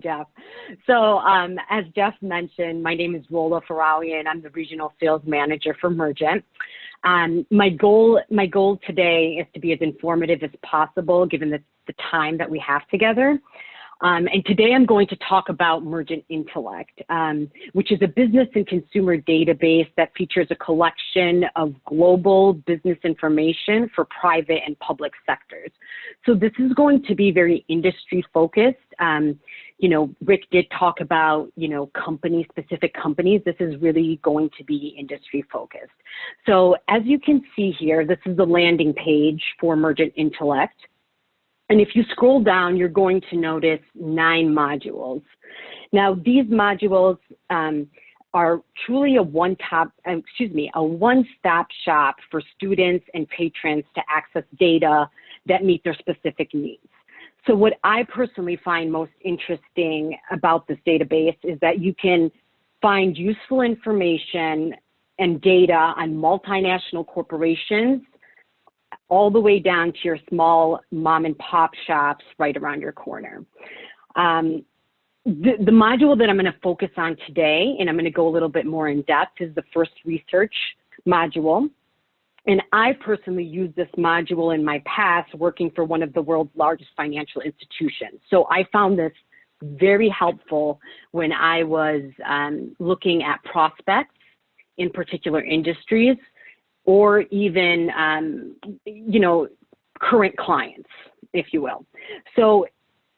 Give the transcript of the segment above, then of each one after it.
Jeff. So as Jeff mentioned, my name is Rola Farawian. I'm the Regional Sales Manager for Mergent. My goal today is to be as informative as possible given the time that we have together. And today I'm going to talk about Mergent Intellect, which is a business and consumer database that features a collection of global business information for private and public sectors. So this is going to be very industry focused. You know, Rick did talk about, you know, specific companies. This is really going to be industry focused. So as you can see here, this is the landing page for Mergent Intellect. And if you scroll down, you're going to notice 9 modules. Now, these modules are truly a one-stop shop for students and patrons to access data that meet their specific needs. So what I personally find most interesting about this database is that you can find useful information and data on multinational corporations all the way down to your small mom and pop shops right around your corner. The module that I'm going to focus on today, and I'm going to go a little bit more in depth, is the first research module. And I personally used this module in my past working for one of the world's largest financial institutions. So I found this very helpful when I was looking at prospects in particular industries, or even, you know, current clients, if you will. So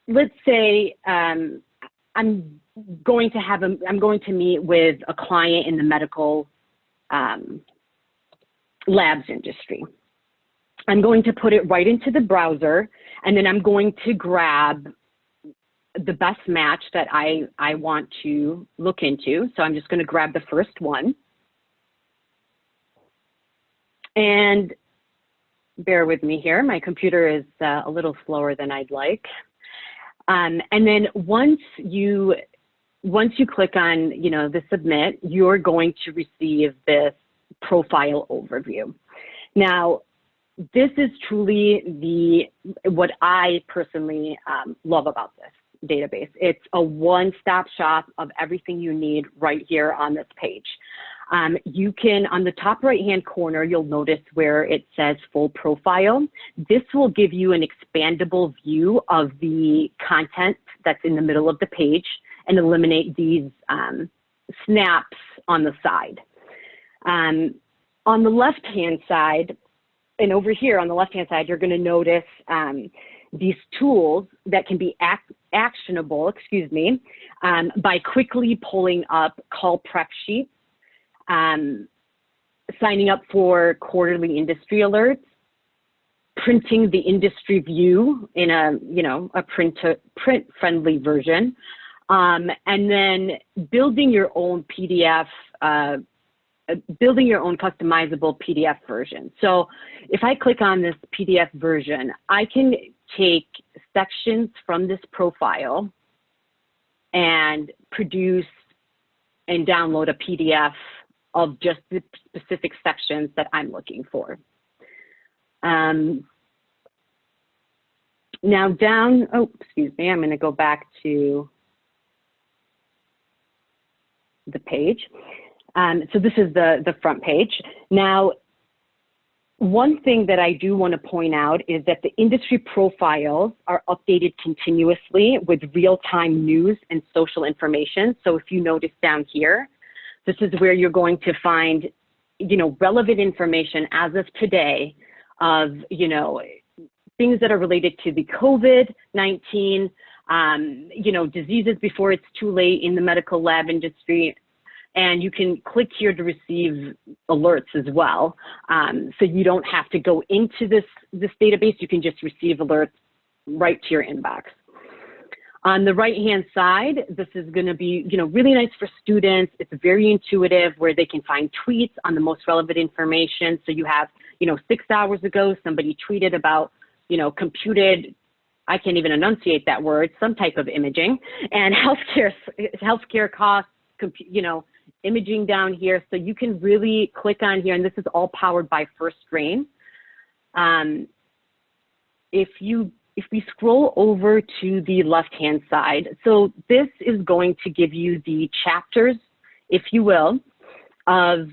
let's say I'm going to meet with a client in the medical labs industry. I'm going to put it right into the browser, and then I'm going to grab the best match that I want to look into. So I'm just going to grab the first one. And bear with me here, my computer is a little slower than I'd like. And then once you click on, you know, the submit, you're going to receive this profile overview. Now, this is truly what I personally love about this database. It's a one-stop shop of everything you need right here on this page. You can, on the top right-hand corner, you'll notice where it says full profile. This will give you an expandable view of the content that's in the middle of the page and eliminate these snaps on the side. On the left-hand side, and over here on the left-hand side, you're going to notice these tools that can be actionable, by quickly pulling up call prep sheets, signing up for quarterly industry alerts, printing the industry view in a print-friendly version, and then building your own PDF, building your own customizable PDF version. So if I click on this PDF version, I can take sections from this profile and produce and download a PDF of just the specific sections that I'm looking for. Now down, I'm going to go back to the page. So this is the front page. Now, one thing that I do want to point out is that the industry profiles are updated continuously with real-time news and social information. So if you notice down here, this is where you're going to find, you know, relevant information as of today of, you know, things that are related to the COVID-19, you know, diseases before it's too late in the medical lab industry. And you can click here to receive alerts as well. So you don't have to go into this database. You can just receive alerts right to your inbox. On the right-hand side, this is going to be, you know, really nice for students. It's very intuitive where they can find tweets on the most relevant information. So you have, you know, 6 hours ago, somebody tweeted about, you know, computed, I can't even enunciate that word, some type of imaging, and healthcare costs, you know, imaging down here. So you can really click on here, and this is all powered by FirstRain. If you if we scroll over to the left-hand side, so this is going to give you the chapters, if you will, of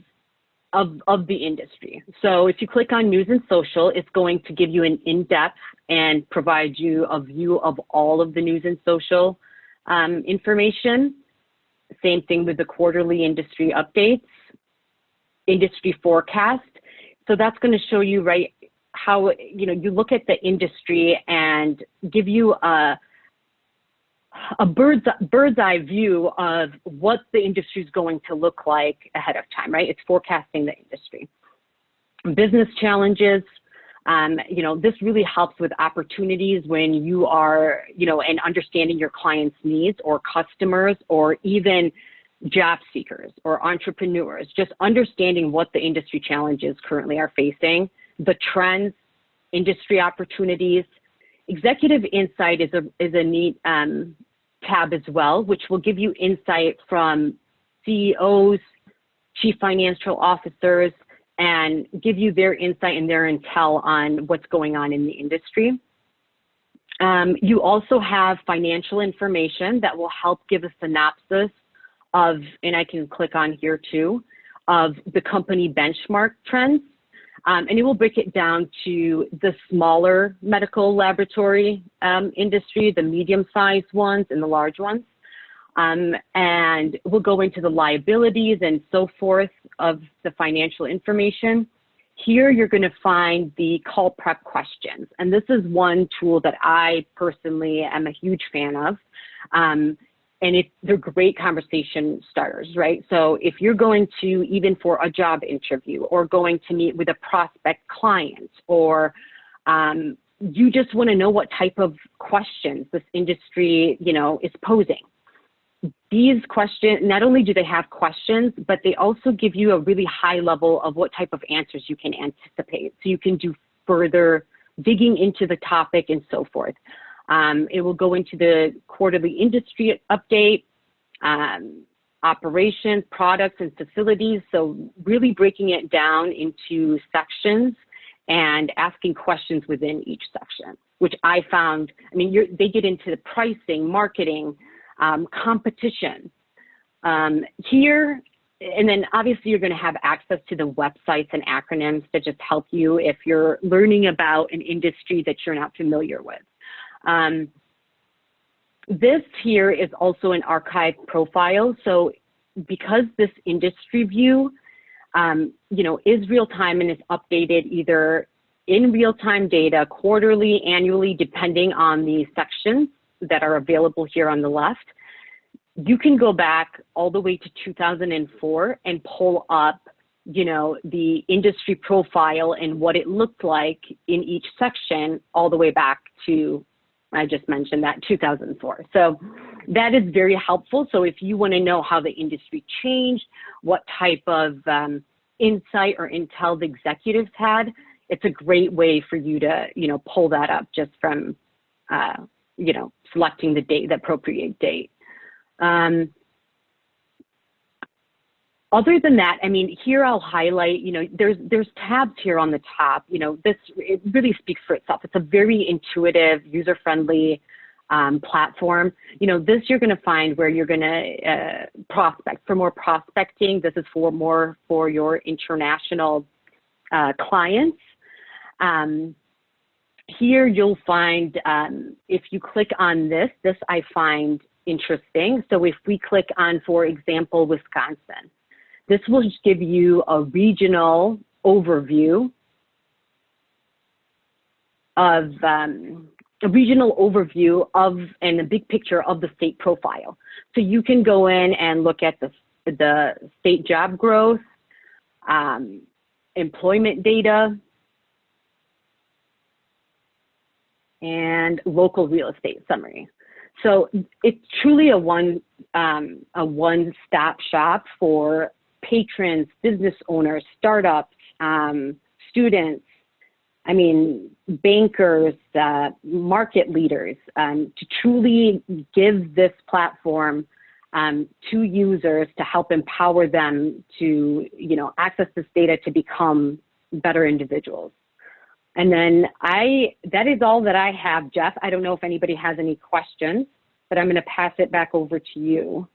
the industry. So if you click on news and social, it's going to give you an in-depth and provide you a view of all of the news and social information. Same thing with the quarterly industry updates, industry forecast. So that's going to show you, right, how, you know, you look at the industry and give you a bird's eye view of what the industry is going to look like ahead of time, right? It's forecasting the industry. Business challenges, you know, this really helps with opportunities when you are, you know, and understanding your clients' needs or customers or even job seekers or entrepreneurs, just understanding what the industry challenges currently are facing, the trends, industry opportunities. Executive Insight is a neat tab as well, which will give you insight from CEOs, chief financial officers, and give you their insight and their intel on what's going on in the industry. You also have financial information that will help give a synopsis of, and I can click on here too, of the company benchmark trends. And it will break it down to the smaller medical laboratory industry, the medium-sized ones and the large ones. And we'll go into the liabilities and so forth of the financial information. Here you're going to find the call prep questions. And this is one tool that I personally am a huge fan of. And they're great conversation starters, right? So if you're going to, even for a job interview or going to meet with a prospect client, or you just want to know what type of questions this industry, you know, is posing. These questions, not only do they have questions, but they also give you a really high level of what type of answers you can anticipate. So you can do further digging into the topic and so forth. It will go into the quarterly industry update, operations, products, and facilities. So really breaking it down into sections and asking questions within each section, which I found, I mean, they get into the pricing, marketing, competition. Here, and then obviously you're going to have access to the websites and acronyms that just help you if you're learning about an industry that you're not familiar with. This here is also an archive profile. So because this industry view, you know, is real time and is updated either in real-time data, quarterly, annually, depending on the sections that are available here on the left, you can go back all the way to 2004 and pull up, you know, the industry profile and what it looked like in each section all the way back to, I just mentioned that, 2004. So that is very helpful. So if you want to know how the industry changed, what type of insight or intel the executives had, it's a great way for you to, you know, pull that up just from, you know, selecting the date, the appropriate date. Other than that, I mean, here I'll highlight, you know, there's tabs here on the top. You know, it really speaks for itself. It's a very intuitive, user-friendly platform. You know, this you're going to find where you're going to prospect. For more prospecting, this is more for your international clients. Here you'll find, if you click on this I find interesting. So if we click on, for example, Wisconsin, this will just give you a regional overview of, and a big picture of the state profile. So you can go in and look at the state job growth, employment data, and local real estate summary. So it's truly a one-stop shop for patrons, business owners, startups, students, I mean, bankers, market leaders, to truly give this platform to users to help empower them to, you know, access this data to become better individuals. And then that is all that I have, Jeff. I don't know if anybody has any questions, but I'm going to pass it back over to you.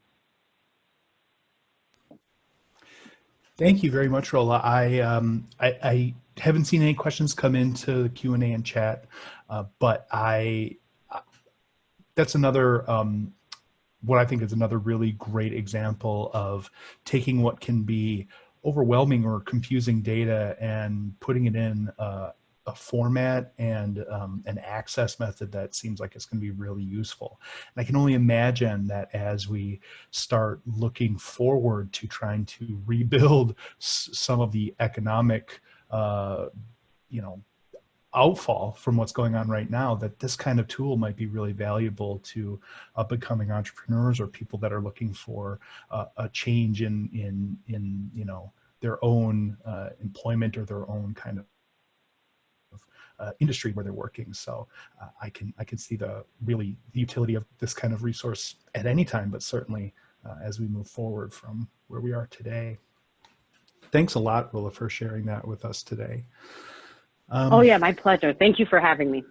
Thank you very much, Rola. I haven't seen any questions come into the Q&A and chat, but that's another, what I think is another really great example of taking what can be overwhelming or confusing data and putting it in a format and an access method that seems like it's going to be really useful. And I can only imagine that as we start looking forward to trying to rebuild some of the economic, outfall from what's going on right now, that this kind of tool might be really valuable to becoming entrepreneurs or people that are looking for a change in their own employment or their own kind of industry where they're working. So I can see the utility of this kind of resource at any time, but certainly as we move forward from where we are today. Thanks a lot, Willa, for sharing that with us today. Oh yeah, my pleasure. Thank you for having me.